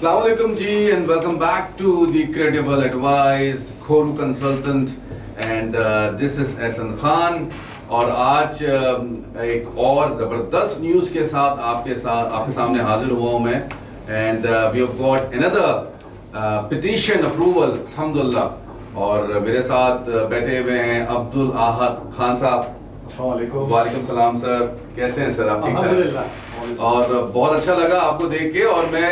अस्सलाम वालेकुम जी and welcome back to the credible advice खोरू consultant and this is Ehsan Khan. और आज एक और ज़बरदस्त न्यूज़ के साथ आपके सामने हाजिर हुआ हूँ मैं। And we have got another petition approval अल्हम्दुलिल्लाह। और मेरे साथ बैठे हुए हैं अब्दुल अहद खान साहब। वालेकुम सलाम सर, कैसे हैं सर आप? ठीक ठाक। और बहुत अच्छा लगा आपको देख के। और मैं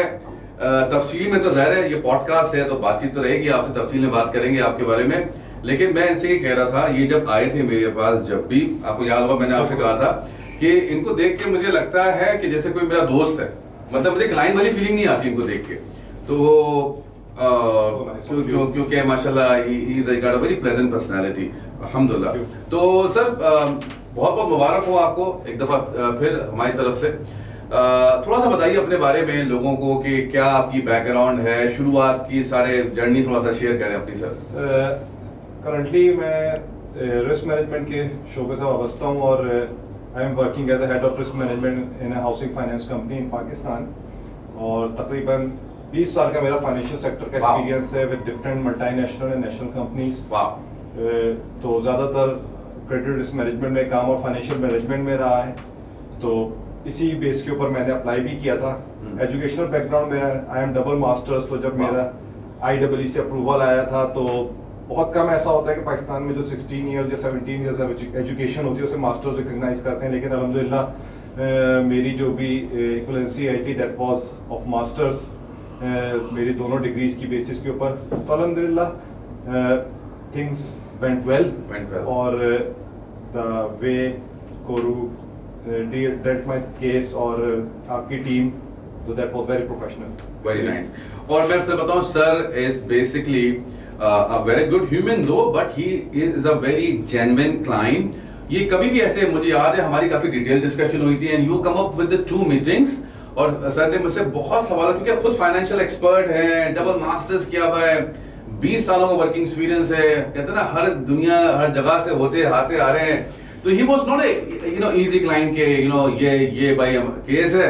तफसील में तो ज़ाहिर है ये पॉडकास्ट है तो बातचीत तो रहेगी, आपसे तफसील में बात करेंगे आपके बारे में। लेकिन मैं इनसे ये कह रहा था, ये जब आए थे मेरे पास, जब भी आपको याद होगा मैंने आपसे कहा था कि इनको देख के मुझे लगता है कि जैसे कोई मेरा दोस्त है। मतलब मुझे क्लाइंट वाली फीलिंग नहीं आती इनको देख के। तो क्योंकि माशाल्लाह he is a very pleasant personality अल्हम्दुलिल्लाह। तो सर बहुत बहुत मुबारक हो आपको एक दफ़ा फिर हमारी तरफ से। थोड़ा सा बताइए अपने बारे में लोगों को कि क्या आपकी बैकग्राउंड है, शुरुआत की सारे जर्नी थोड़ा सा शेयर करें अपनी सर। करंटली मैं रिस्क मैनेजमेंट के शोबे से वाबस्ता हूँ और I am working as head of risk management in housing finance company in Pakistan. और तकरीबन 20 साल का मेरा फाइनेंशियल सेक्टर का एक्सपीरियंस है with different multinational and national companies. तो ज़्यादातर क्रेडिट रिस्क मैनेजमेंट में काम और फाइनेंशियल मैनेजमेंट में रहा है। तो इसी बेस के ऊपर मैंने अप्लाई भी किया था। एजुकेशनल बैकग्राउंड मेरा आई एम डबल मास्टर्स। तो जब मेरा IEE से अप्रूवल आया था तो बहुत कम ऐसा होता है कि पाकिस्तान में जो 16 ईयर्स या 17 ईयर्स एजुकेशन होती है उसे मास्टर्स रिकग्नाइज करते हैं। लेकिन अल्हम्दुलिल्लाह मेरी जो भी इक्वलेंसी आई थी दैट वाज ऑफ मास्टर्स, मेरी दोनों डिग्रीज की बेसिस के ऊपर। तो अल्हम्दुलिल्लाह थिंग्स वेंट वेल। और the way Kourou dealt my case और आपकी team, so that was very professional. Very nice. और मैं आपसे बताऊं sir is basically a very good human though, but he is a very genuine client. ये कभी भी ऐसे, मुझे याद है हमारी काफी डिटेल डिस्कशन हुई थी and you come up with the 2 meetings। और सर ने मुझसे बहुत सवाल, क्योंकि खुद फाइनेंशियल एक्सपर्ट है, डबल मास्टर्स किया हुआ है, 20 सालों का वर्किंग एक्सपीरियंस है, कहते हैं ना हर दुनिया हर जगह से होते आते आ रहे हैं। तो he was not a easy client के ये भाई केस है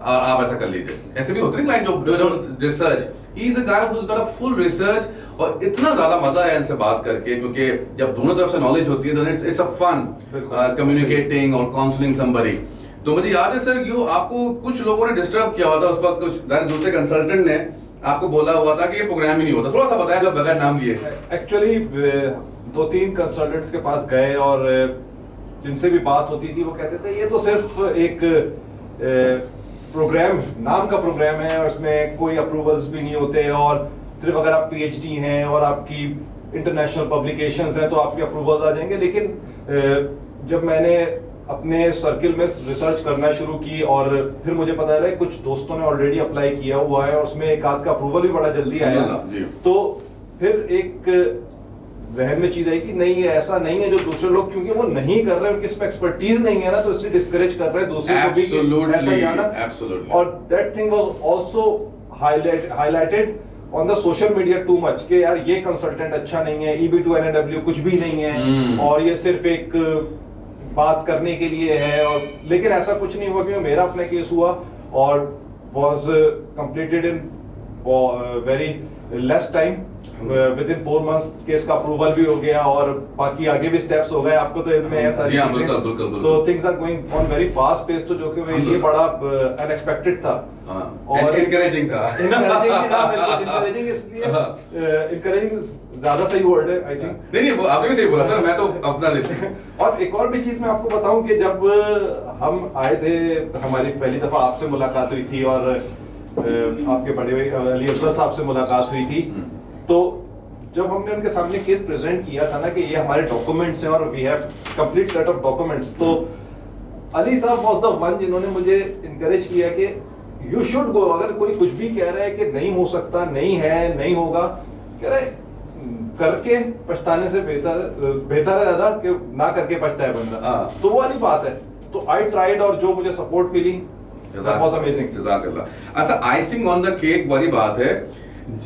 और आप ऐसा कर लीजिए। ऐसे भी होते हैं क्लाइंट जो research. He is a guy who has got a full research. और इतना ज्यादा मजा आया इनसे बात करके, क्योंकि जब दोनों तरफ से नॉलेज होती है तो इट्स अ फन कम्युनिकेटिंग और काउंसलिंग समबडी। तो मुझे याद है सर आपको कुछ लोगों ने डिस्टर्ब किया हुआ था उस वक्त, कुछ दूसरे कंसल्टेंट ने आपको बोला हुआ था कि ये प्रोग्राम ही नहीं होता। थोड़ा सा बताया बगैर नाम लिए। एक्चुअली 2-3 कंसल्टेंट्स के पास गए और जिनसे भी बात होती थी वो कहते थे ये तो सिर्फ एक प्रोग्राम, नाम का प्रोग्राम है और इसमें कोई अप्रूवल्स भी नहीं होते, और सिर्फ अगर आप PhD हैं और आपकी इंटरनेशनल पब्लिकेशंस हैं तो आपके अप्रूवल्स आ जाएंगे। लेकिन जब मैंने अपने सर्किल में रिसर्च करना शुरू की और फिर मुझे पता चला कुछ दोस्तों ने ऑलरेडी अप्लाई किया हुआ है और उसमें एक आध का अप्रूवल भी बड़ा जल्दी आया। तो फिर एक जहन में चीज आई कि नहीं ये ऐसा नहीं है जो दूसरे लोग, क्योंकि वो नहीं कर रहे हैं, उनकी इसमें एक्सपर्टीज नहीं है ना, तो इसलिए डिस्करेज कर रहे हैं दूसरे को भी ऐसा जाना। और that thing was also highlighted on the social media too much कि यार ये कंसल्टेंट अच्छा नहीं है, EB2NAW कुछ भी नहीं है और ये सिर्फ एक बात करने के लिए है। और लेकिन ऐसा कुछ नहीं हुआ, क्योंकि मेरा अपना केस हुआ और was completed in very less time. With in 4 months case का अप्रूवल भी हो गया और बाकी आगे भी स्टेप्स हो गए। आपको तो इनमें ऐसा तो things are going on very fast pace, तो जो कि मेरे लिए बड़ा अनएक्सपेक्टेड था और इनकरेजिंग था। इनकरेजिंग इसलिए इनकरेजिंग ज्यादा सही वर्ड है आई थिंक। नहीं वो आपने भी सही बोला सर, मैं तो अपना लेते। और एक और भी चीज मैं आपको बताऊं कि जब हम आए थे, हमारी पहली दफा आपसे मुलाकात हुई थी और आपके बड़े भाई अली अकबर साहब से मुलाकात हुई थी। तो जब हमने उनके सामने केस प्रेजेंट किया था ना कि ये हमारे डॉक्यूमेंट्स हैं और we have complete set of documents, तो अली साहब वाज द वन जिन्होंने मुझे इनकरेज किया कि यू शुड गो। अगर कोई कुछ भी कह रहा है कि नहीं हो सकता, नहीं है, नहीं होगा, कह रहे करके पछताने से बेहतर है दादा कि ना करके पछताए बंदा। तो वो वाली बात है। तो आई ट्राइड और जो मुझे सपोर्ट मिली दैट वाज अमेजिंग। जज़ाकल्लाह। अच्छा, आइसिंग ऑन द केक वाली बात है,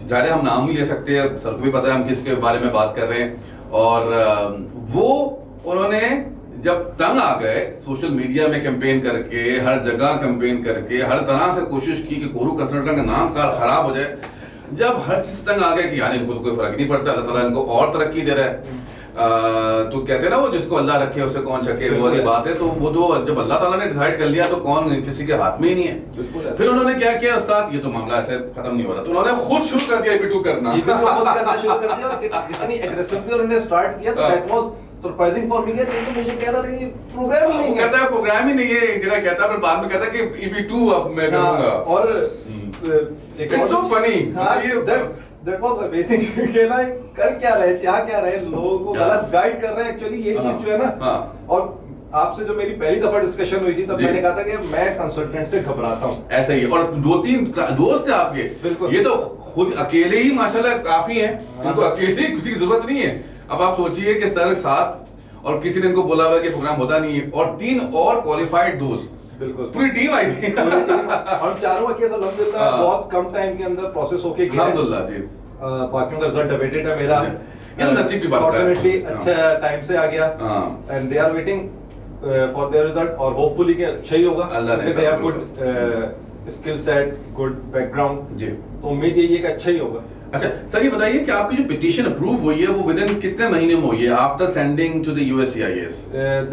जारे हम नाम भी ले सकते हैं, सर को भी पता है हम किसके बारे में बात कर रहे हैं। और वो उन्होंने जब तंग आ गए सोशल मीडिया में कैंपेन करके, हर जगह कैंपेन करके, हर तरह से कोशिश की कि कोरू कंसल्टेंट का नाम खराब हो जाए, जब हर चीज तंग आ गए कि यार इनको तो कोई फर्क नहीं पड़ता, अल्लाह ताला इनको और तरक्की दे रहा है, तो कहते हैं ना वो जिसको अल्लाह रखे उसे कौन छके, वो वाली बात है। तो वो तो जब अल्लाह ताला ने डिसाइड कर लिया तो कौन किसी के हाथ में ही नहीं है। फिर उन्होंने क्या किया उस्ताद, ये तो मामला ऐसे खत्म नहीं हो रहा, तो उन्होंने खुद शुरू कर दिया EB2 करना। खुद करना शुरू कर दिया और कितनी एग्रेसिवली उन्होंने स्टार्ट किया, तो that was surprising for me. तो मुझे कह रहा था कि प्रोग्राम ही नहीं है, कहता है प्रोग्राम ही नहीं है, इंदिरा कहता है, पर बाद में कहता है कि EB2 अब मैं करूंगा। और it's so funny, That was amazing कि ना कर क्या रहे, चाह क्या रहे, लोगों को गलत गाइड कर रहे हैं। एक्चुअली ये चीज जो है ना, और आपसे जो मेरी पहली दफा डिस्कशन हुई थी तब मैंने कहा था कि मैं कंसल्टेंट से घबराता हूँ। ऐसा ही, और 2-3 दोस्त हैं आपके, बिल्कुल, ये तो खुद अकेले ही माशाल्लाह काफी हैं, इनको अकेले किसी की जरूरत नहीं है। अब आप सोचिए कि सर साथ और किसी ने इनको बोला हुआ कि प्रोग्राम होता नहीं है, और 3 और क्वालिफाइड दोस्त, बिल्कुल पूरी टीम आई थी। और चारों केस अल्हम्दुलिल्लाह बहुत कम टाइम के अंदर प्रोसेस होके गया, अल्हम्दुलिल्लाह जी। बाकियों का रिजल्ट अवेटेड है मेरा, ये तो नसीब की बात है, फॉर्चूनेटली अच्छा टाइम से आ गया, and they are waiting for their result, और होपफुली कि अच्छा ही होगा, they have good skill set, good background जी, तो उम्मीद यही है कि अच्छा ही होगा। अच्छा सर, ये बताइए कि आपकी जो पिटीशन अप्रूव हुई है वो विदिन कितने महीने में हुई है after sending to the USCIS?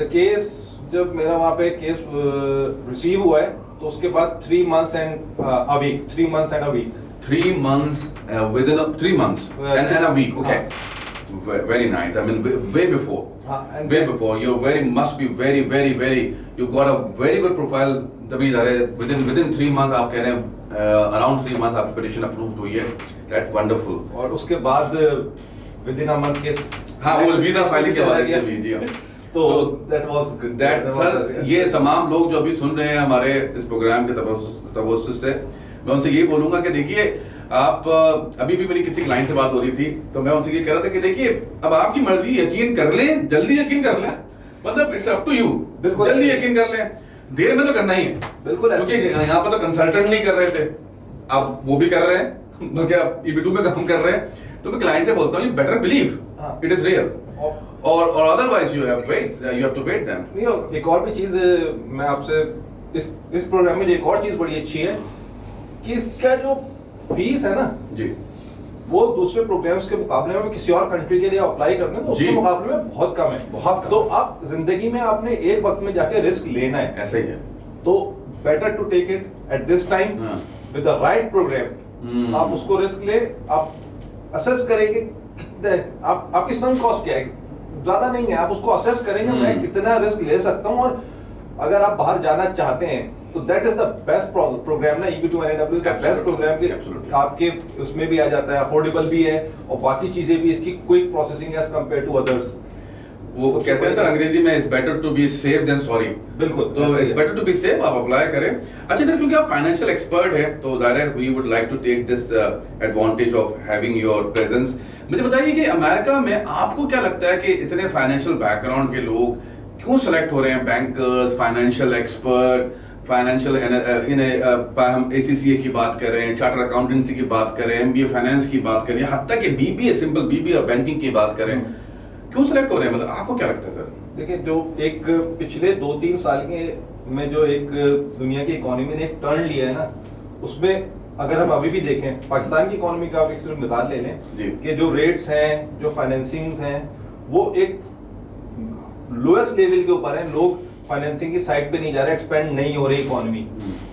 The case जब मेरा वहाँ पे केस रिसीव हुआ है तो उसके बाद 3 months and a week, 3 months and a week, 3 months within 3 months and a week, okay. Very nice. I mean, way before, way before. You must be very. You've got a very good profile. तभी ज़ारे within 3 months आप कह रहे हैं around 3 months आपकी petition approved हुई है. That's wonderful. और उसके बाद within a month केस, हाँ वो वीजा फाइलिंग के बाद से भी दिया। तो that was good. That sir, ये तमाम लोग जो अभी सुन रहे हैं हमारे इस प्रोग्राम के तवज्जुह से, मैं उनसे यही बोलूंगा कि देखिए आप, अभी भी मेरी किसी क्लाइंट से बात हो रही थी तो मैं उनसे ये कह रहा था कि देखिए अब आपकी मर्जी, यकीन कर लें, जल्दी यकीन कर लें, मतलब इट्स अप टू यू, जल्दी यकीन कर लें, देर में तो करना ही है, बिल्कुल, क्योंकि यहाँ पर तो कंसल्टेंट नहीं कर रहे थे, अब वो भी कर रहे हैं, तो क्या EB2 में काम कर रहे हैं, तो मैं क्लाइंट से बोलता हूँ you better believe it is real, और otherwise you have to wait them. नहीं, एक और भी चीज मैं आपसे इस प्रोग्राम में एक और चीज बड़ी अच्छी है कि इसका जो फीस है ना जी, वो दूसरे प्रोग्राम्स के मुकाबले में किसी और कंट्री के लिए अप्लाई करते हैं तो उसके मुकाबले में बहुत कम है, बहुत कम। तो आप जिंदगी में आपने एक वक्त में जाके रिस्क लेना है, ऐसा ही है, तो better to take it at this time with the right program. आप उसको रिस्क ले, आप असेस करेंगे आपकी सम कॉस्ट क्या है, ज्यादा नहीं है, आप उसको असेस करेंगे मैं कितना रिस्क ले सकता हूँ, और अगर आप बाहर जाना चाहते हैं तो that is the best program ना, EB2 NAW का बेस्ट प्रोग्राम कि आपके उसमें भी आ जाता है, अफोर्डेबल भी है, और बाकी चीजें भी इसकी quick processing as compare to others. वो कहते हैं सर अंग्रेजी में it's better to be safe than sorry, बिल्कुल, तो it's better to be safe, आप अप्लाई करें। अच्छा सर, क्योंकि आप फाइनेंशियल एक्सपर्ट हैं तो जाहिर है we would like to take this advantage of having your presence. मुझे बताइए कि अमेरिका में आपको क्या लगता है कि इतने फाइनेंशियल बैकग्राउंड के लोग क्यों सेलेक्ट हो रहे हैं, बैंकर्स, फाइनेंशियल एक्सपर्ट, फाइनेंशियल हम ACCA की बात करें, चार्टर अकाउंटेंसी की बात करें, MBA फाइनेंस की बात करें, हत्ता कि BBA, सिंपल BBA और बैंकिंग की बात करें, क्यों सेलेक्ट हो रहे हैं, मतलब आपको क्या लगता है सर? देखिए, जो एक पिछले 2-3 साल के में जो एक दुनिया की इकोनॉमी ने एक टर्न लिया है ना, उसमें अगर हम अभी भी देखें पाकिस्तान की इकोनॉमी का आप एक सिर्फ मिसाल ले लें कि जो रेट्स हैं, जो फाइनेंसिंग हैं, वो एक लोएस्ट लेवल के ऊपर है, लोग फाइनेंसिंग की साइड पे नहीं जा रहे, एक्सपेंड नहीं हो रही इकोनॉमी,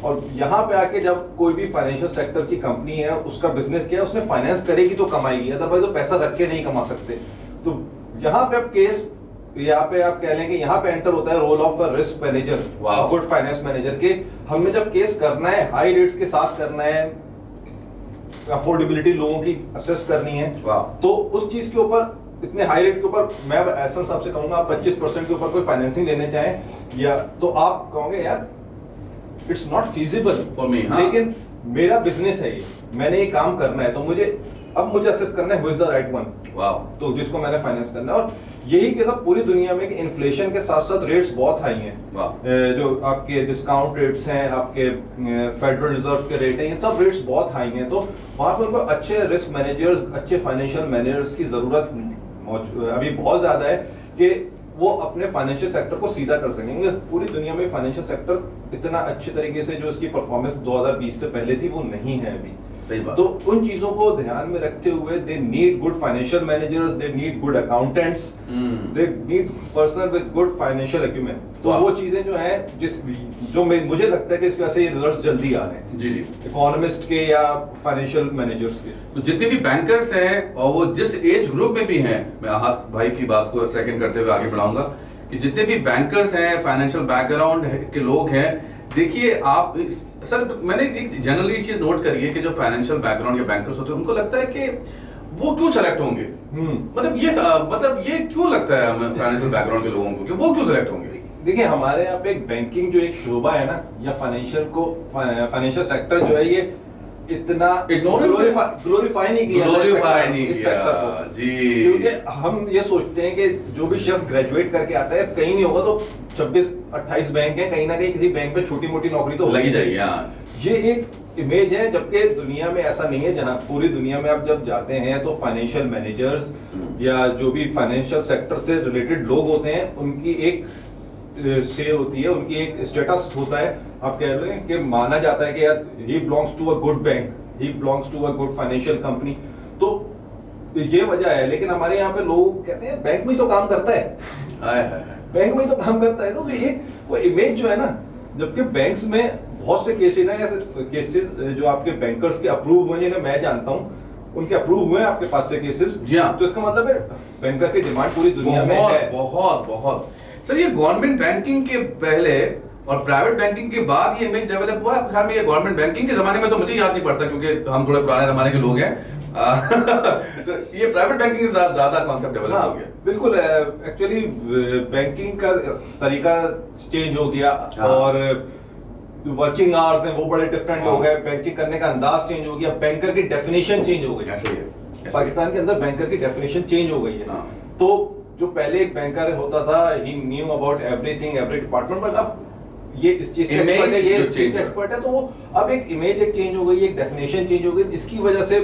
और यहाँ पे आके जब कोई भी फाइनेंशियल सेक्टर की कंपनी है, उसका बिजनेस क्या है, उसने फाइनेंस करेगी तो कमाएगी, अदरवाइज वो पैसा रख के नहीं कमा सकते। तो यहाँ पे अब केस, यहाँ पे आप कह लेंगे यहाँ पे एंटर होता है role of a risk manager, good finance manager के। हमने जब केस करना है, हाई रेट्स के साथ करना है, अफोर्डेबिलिटी लोगों की असेस करनी है, तो उस चीज के ऊपर, इतने हाई रेट के ऊपर मैं एहसन साहब से कहूंगा आप 25% के ऊपर कोई फाइनेंसिंग लेने चाहें, या तो आप कहोगे यार it's not feasible for me, लेकिन मेरा बिजनेस है ये, मैंने ये काम करना है, तो मुझे असेस करना है who is the right one, तो जिसको मैंने फाइनेंस करना है। और यही के सब पूरी दुनिया में कि इन्फ्लेशन के साथ साथ रेट्स बहुत हाई हैं, जो आपके डिस्काउंट रेट्स हैं, आपके फेडरल रिजर्व के रेट हैं, ये सब रेट्स बहुत हाई हैं, तो वहाँ पर उनको अच्छे रिस्क मैनेजर्स, अच्छे फाइनेंशियल मैनेजर्स की जरूरत अभी बहुत ज्यादा है कि वो अपने फाइनेंशियल सेक्टर को सीधा कर सकेंगे। पूरी दुनिया में फाइनेंशियल सेक्टर इतना अच्छे तरीके से जो उसकी परफॉर्मेंस 2020 से पहले थी वो नहीं है अभी। सही बात। तो उन चीजों को ध्यान में रखते हुए they need good financial managers, they need good accountants, they need person with good financial acumen. तो वो चीजें जो है मुझे लगता है कि इसकी वजह से ये रिजल्ट्स जल्दी आ रहे हैं। जी जी। इकोनॉमिस्ट के या फाइनेंशियल मैनेजर्स के। तो जितने भी बैंकर्स हैं और वो जिस एज ग्रुप में भी हैं, मैं आहत भाई की बात को सेकंड करते हुए आगे बढ़ाऊंगा कि जितने भी बैंकर्स हैं, फाइनेंशियल बैकग्राउंड के लोग हैं, देखिए आप सर, मैंने एक जनरली चीज नोट करी है कि जो फाइनेंशियल बैकग्राउंड के बैंकर्स होते हैं उनको लगता है कि वो क्यों सेलेक्ट होंगे। मतलब ये क्यों लगता है हमें फाइनेंशियल बैकग्राउंड के लोगों को कि वो क्यों सेलेक्ट होंगे। देखिए हमारे यहाँ पे एक बैंकिंग जो एक शोबा है ना, या फाइनेंशियल सेक्टर जो है, ये इतना ग्लोरीफाई नहीं किया जी। क्योंकि हम ये सोचते हैं कि जो भी शख्स ग्रेजुएट करके आता है, कहीं नहीं होगा तो 26-28 बैंक है, कहीं ना कहीं किसी बैंक में छोटी मोटी नौकरी तो लगी जाएगी। ये एक इमेज है, जबकि दुनिया में ऐसा नहीं है। जहां पूरी दुनिया में आप जब जाते हैं तो फाइनेंशियल मैनेजर्स या जो भी फाइनेंशियल सेक्टर से रिलेटेड लोग होते हैं, उनकी एक से होती है, उनकी एक स्टेटस होता है। आप कह रहे हैं कि माना जाता है कि यार he belongs to a good bank, he belongs to a good financial company. तो ये वजह है। लेकिन हमारे यहाँ पे लोग कहते हैं बैंक में ही तो काम करता है, बैंक में ही तो काम करता है। तो एक वो इमेज जो है ना, जबकि बैंक्स में बहुत से केसेस जो आपके बैंकर्स के अप्रूव हुए, जिन्हें मैं जानता हूँ, उनके अप्रूव हुए हैं आपके पास से केसेस। जी हाँ। तो इसका मतलब है बैंकर की डिमांड पूरी दुनिया में है। बहुत सर, ये गवर्नमेंट बैंकिंग के पहले और प्राइवेट बैंकिंग के बाद ये इमेज डेवलप हुआ है। खैर में ये गवर्नमेंट बैंकिंग के जमाने में तो मुझे याद नहीं पड़ता, क्योंकि हम थोड़े पुराने जमाने के लोग हैं। तो ये प्राइवेट बैंकिंग के साथ ज्यादा कॉन्सेप्ट डेवलप हो गया। बिल्कुल, एक्चुअली बैंकिंग का तरीका चेंज हो गया। और वर्किंग आवर्स हैं वो बड़े डिफरेंट हो गए, बैंकिंग करने का अंदाज चेंज हो गया, बैंकर की डेफिनेशन चेंज हो गई। ऐसे ही है। पाकिस्तान के अंदर बैंकर की डेफिनेशन चेंज हो गई है। तो जो पहले एक बैंकर होता था, he knew about everything, every department, but अब ये इस चीज का एक्सपर्ट है, ये इस चीज का एक्सपर्ट है। तो वो अब एक इमेज एक चेंज हो गई, एक डेफिनेशन चेंज हो गई, जिसकी वजह से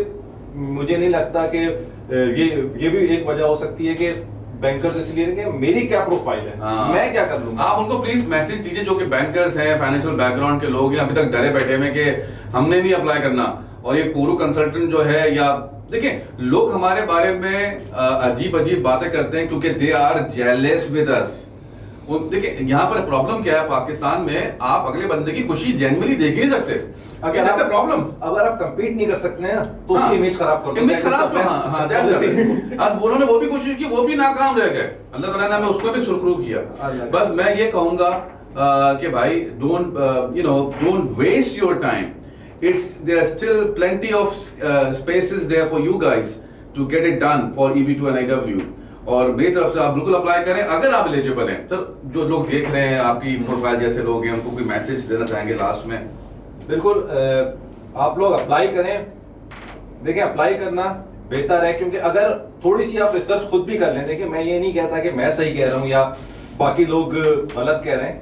मुझे नहीं लगता कि ये भी एक वजह हो सकती है कि बैंकर्स इसलिए कि मेरी क्या प्रोफाइल है, मैं क्या कर लूंगा। आप उनको प्लीज मैसेज दीजिए जो कि बैंकर्स हैं, फाइनेंशियल बैकग्राउंड के लोग हैं, अभी तक डरे बैठे हुए कि हमने नहीं अप्लाई करना। और ये कोरू कंसल्टेंट जो है, या देखिए लोग हमारे बारे में अजीब अजीब बातें करते हैं क्योंकि they are jealous with us. देखिए यहाँ पर प्रॉब्लम क्या है, पाकिस्तान में आप अगले बंदे की खुशी जेन्युइनली देख ही नहीं सकते। अगर आप प्रॉब्लम, अगर आप कंपीट नहीं कर सकते हैं तो उसकी इमेज खराब कर दो। इमेज खराब, और उन्होंने वो भी कोशिश की, वो भी नाकाम रह गए। अल्लाह ताला ने उसमें भी सुरखरू किया। बस मैं ये कहूंगा कि भाई don't waste your time. There are still plenty of spaces there for you guys to get it done for EB2 and IW। और मेरी तरफ से आप बिल्कुल अप्लाई करें अगर आप एलिजिबल हैं। सर, जो लोग देख रहे हैं आपकी प्रोफाइल जैसे लोग हैं, उनको कोई मैसेज देना चाहेंगे लास्ट में? बिल्कुल, आप लोग अप्लाई करें। देखिए अप्लाई करना बेहतर है, क्योंकि अगर थोड़ी सी आप रिसर्च खुद भी कर लें। देखिए मैं ये नहीं कहता कि मैं सही कह रहा हूँ या बाकी लोग गलत कह रहे हैं,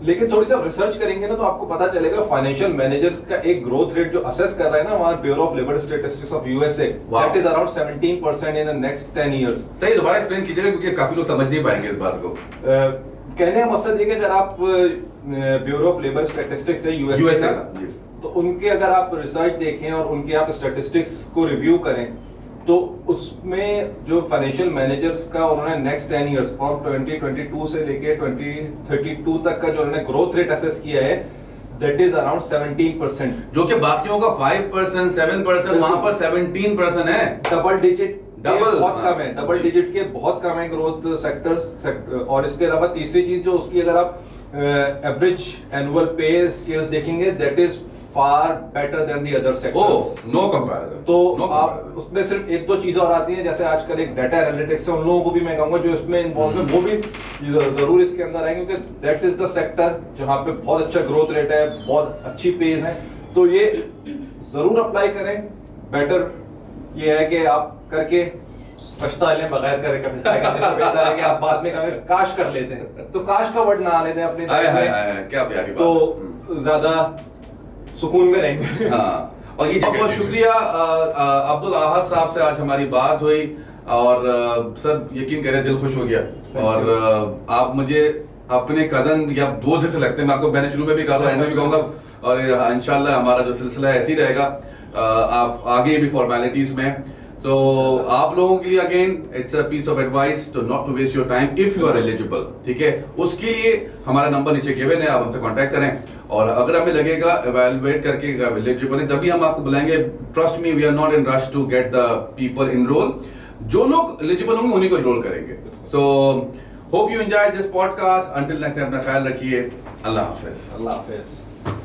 लेकिन थोड़ी सी आप रिसर्च करेंगे ना तो आपको पता चलेगा फाइनेंशियल मैनेजर्स का एक ग्रोथ रेट जो असेस कर रहा है ना वहाँ bureau of labour statistics of USA, that is around 17% in the next 10 years. सही, दोबारा एक्सप्लेन कीजिएगा क्योंकि काफी लोग समझ नहीं पाएंगे इस बात को। कहने का मकसद ये कि अगर आप ब्यूरो ऑफ लेबर स्टैटिस्टिक्स है यूएसए का, तो उनके अगर आप रिसर्च देखें और उनके आप स्टैटिस्टिक्स को रिव्यू करें तो उसमें जो फाइनेंशियल मैनेजर्स का उन्होंने नेक्स्ट 10 इयर्स फ्रॉम 2022 से लेके 2032 तक का जो उन्होंने ग्रोथ रेट असेस किया है, दैट इज अराउंड 17%, जो कि बाकियों का 5%, 7%, वहां पर 17% है। डबल डिजिट बहुत कम है, डबल डिजिट के बहुत कम है ग्रोथ सेक्टर्स। और इसके अलावा तीसरी चीज जो उसकी अगर आप एवरेज एनुअल पे स्केल्स देखेंगे, that is far better than the other sectors. No comparison. तो आप उसमें सिर्फ एक दो चीजें और आती हैं, जैसे आजकल एक डाटा एनालिटिक्स है, उन लोगों को भी मैं कहूंगा जो इसमें इन्वॉल्व है वो भी जरूर इसके अंदर आएंगे, क्योंकि दैट इज द सेक्टर जहां पे बहुत अच्छा ग्रोथ रेट है, बहुत अच्छी पेज है। तो ये जरूर अप्लाई करें। बेटर ये है कि आप करके पछता लें बगैर करने से बेहतर है कि आप बाद में काश कर लेते हैं। तो काश का वर्ड ना लेते हैं अपने क्या प्यारी बात। तो ज्यादा सुकून में रहेंगे। हाँ, और ये बहुत शुक्रिया अब्दुल अहद साहब से आज हमारी बात हुई। और सर यकीन करें दिल खुश हो गया। और आप मुझे अपने कजन या दोस्त जैसे लगते हैं। मैं आपको मैंने शुरू में भी कहा था, एंड में भी कहूंगा, और इंशाल्लाह हमारा जो सिलसिला है ऐसे ही रहेगा। आप आगे भी फॉर्मेलिटीज में, तो आप लोगों के लिए again it's a piece of advice to not to waste your time if you are eligible, ठीक है। उसके लिए हमारा नंबर नीचे गिवन है, आप हमसे कांटेक्ट करें। और अगर हमें लगेगा इवैल्यूएट करके एलिजिबल है तभी हम आपको बुलाएंगे। Trust me, we are not in rush to get the people enroll. जो लोग एलिजिबल होंगे उन्हीं को इनरोल करेंगे। So hope you enjoy this podcast. Until next time अपना ख्याल रखिए। अल्लाह हाफिज। अल्लाह हाफिज।